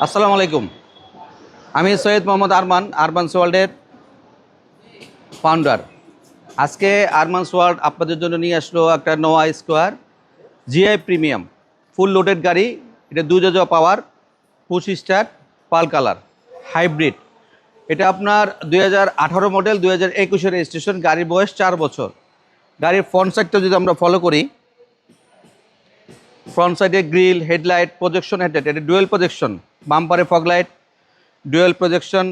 আসসালামু আলাইকুম। আমি সৈয়দ মোহাম্মদ আরমান, আরমানস ওয়ার্ল্ডের ফাউন্ডার। আজকে আরমানস ওয়ার্ল্ড আপনাদের জন্য নিয়ে আসলো একটা নোয়া square GI premium full loaded গাড়ি। এটা 2 পাওয়ার, পুশ স্টার্ট, পাল কালার, হাইব্রিড। এটা আপনার 2018 মডেল, 2021 রেজিস্ট্রেশন। গাড়ির বয়স 4 বছর। গাড়ির ফ্রন্ট সাইডটা যদি আমরা ফলো করি, ফ্রন্ট সাইডে গ্রিল, হেডলাইট, প্রজেকশন হেডলাইট, এটা ডুয়েল প্রজেকশন। বাম্পারে ফগ লাইট, ডুয়েল প্রজেকশন।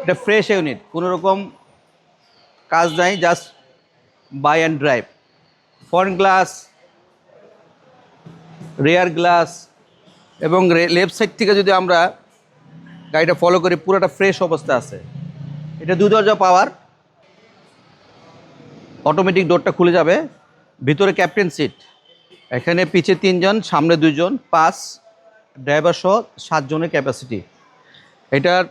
এটা ফ্রেশ ইউনিট, কোনো রকম কাজ নাই, just buy and drive. Front glass, rear glass এবং লেফট সাইড থেকে যদি আমরা গাড়িটা ফলো করি, পুরোটা ফ্রেশ অবস্থা আছে। এটা 2 পাওয়ার, অটোমেটিক ডোরটা খুলে যাবে। ভিতরে ক্যাপ্টেন সিট, এখানে পিছে 3 জন, সামনে 2 জন, 5 ড্রাইভার সহ 7 জনের ক্যাপাসিটি। এটার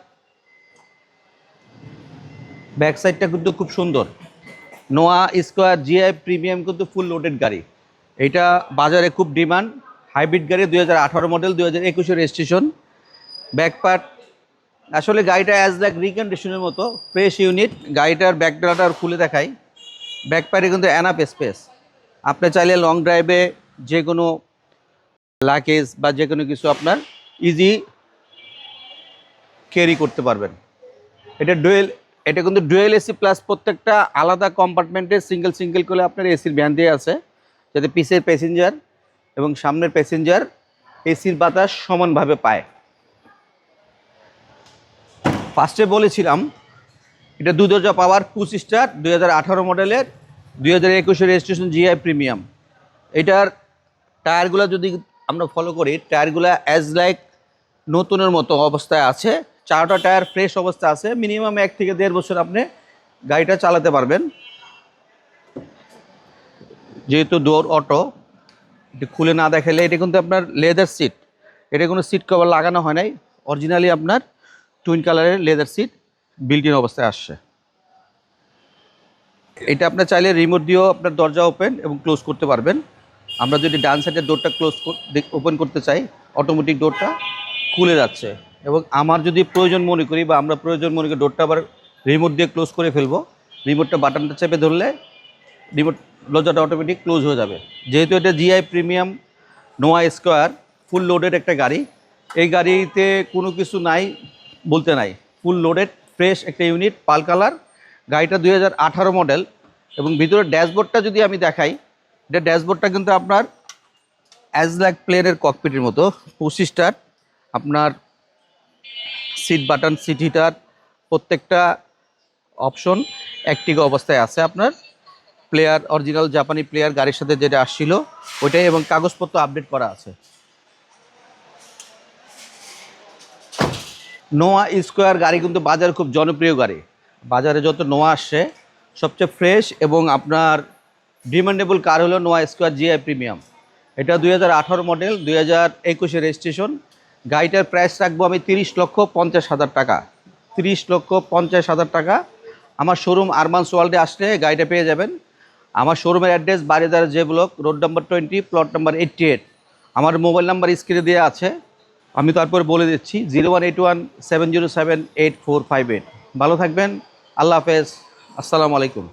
ব্যাক সাইডটা কিন্তু খুব সুন্দর। নোয়া স্কোয়ার জিআই প্রিমিয়াম কিন্তু ফুল লোডেড গাড়ি। এটা বাজারে খুব ডিমান্ড। হাইব্রিড গাড়ি, 2018 মডেল, 2021 রেজিস্ট্রেশন। ব্যাক পার্ট আসলে গাড়িটা অ্যাজ লাইক রিকন্ডিশনের মতো ফ্রেশ ইউনিট। গাড়িটার ব্যাক ডালাটা খুলে দেখাই। ব্যাক পার্টে কিন্তু এনাফ স্পেস। আপনি চাইলে লং ড্রাইভে যে কোনো লাগেজ বা যে কোনো কিছু আপনার ইজি ক্যারি করতে পারবেন। এটা কিন্তু ডুয়েল এসি প্লাস, প্রত্যেকটা আলাদা কম্পার্টমেন্টে সিঙ্গেল সিঙ্গেল করে আপনার এসির ভ্যান দিয়ে আছে, যাতে পিছের প্যাসেঞ্জার এবং সামনের প্যাসেঞ্জার এসির বাতাস সমানভাবে পায়। ফার্স্টে বলেছিলাম এটা 2 পাওয়ার, পুশ স্টার্ট, 2018 মডেলের, 2021 রেজিস্ট্রেশন জিআই প্রিমিয়াম। এটার টায়ারগুলো যদি আমরা ফলো করি, টায়ারগুলো অ্যাজ লাইক নতুনের মতো অবস্থায় আছে। 4টা টায়ার ফ্রেশ অবস্থা আছে। মিনিমাম 1 থেকে 1.5 বছর আপনি গাড়িটা চালাতে পারবেন। যেহেতু ডোর অটো, এটা খুলে না দেখালে, এটা কিন্তু আপনার লেদার সিট। এটা কোনো সিট কভার লাগানো হয় নাই, অরিজিনালি আপনার টুইন কালারের লেদার সিট বিল্ট ইন অবস্থায় আসছে। এটা আপনার চাইলে রিমোট দিয়েও আপনার দরজা ওপেন এবং ক্লোজ করতে পারবেন। আমরা যদি ডান সাইডের ডোরটা ওপেন করতে চাই, অটোমেটিক ডোরটা খুলে যাচ্ছে। এবং আমার যদি প্রয়োজন মনে করি বা আমরা প্রয়োজন মনে করি, ডোরটা আবার রিমোট দিয়ে ক্লোজ করে ফেলবো। রিমোটটা বাটনটা চেপে ধরলে রিমোট দরজাটা অটোমেটিক ক্লোজ হয়ে যাবে। যেহেতু এটা জিআই প্রিমিয়াম নোয়া স্কোয়ার ফুল লোডেড একটা গাড়ি, এই গাড়িতে কোনো কিছু নাই বলতে নাই। ফুল লোডেড ফ্রেশ একটা ইউনিট, পাল কালার। গাড়িটা 2018 মডেল। এবং ভিতরে ড্যাশবোর্ডটা যদি আমি দেখাই, এটা ড্যাশবোর্ডটা কিন্তু আপনার অ্যাজ লাইক প্লেনের ককপিটের মতো। পুশ স্টার্ট, আপনার সিট বাটন, সিট হিটার, প্রত্যেকটা অপশন অ্যাক্টিভ অবস্থায় আছে। আপনার প্লেয়ার, অরিজিনাল জাপানি প্লেয়ার গাড়ির সাথে যেটা আসছিল ওইটাই, এবং কাগজপত্র আপডেট করা আছে। নোয়া স্কোয়ার গাড়ি কিন্তু বাজারে খুব জনপ্রিয় গাড়ি। বাজারে যত নোয়া আসছে, সবচেয়ে ফ্রেশ এবং আপনার ডিমান্ডেবল কার হলো নোয়া স্কোয়ার জিআই প্রিমিয়াম। এটা 2018 মডেল, 2021 রেজিস্ট্রেশন। গাড়িটার প্রাইস রাখবো আমি 30,50,000 টাকা। 30,50,000 টাকা। আমার শোরুম আরমানস ওয়ার্ল্ডে আসলে গাড়িটা পেয়ে যাবেন। আমার শোরুমের address Baridhara J block, road number 20, plot number 88। আমার মোবাইল নাম্বার স্ক্রিনে দেওয়া আছে, আমি তারপর বলে দিচ্ছি, 0181 707 8458। ভালো থাকবেন, আল্লাহ হাফেজ, আসসালামু আলাইকুম।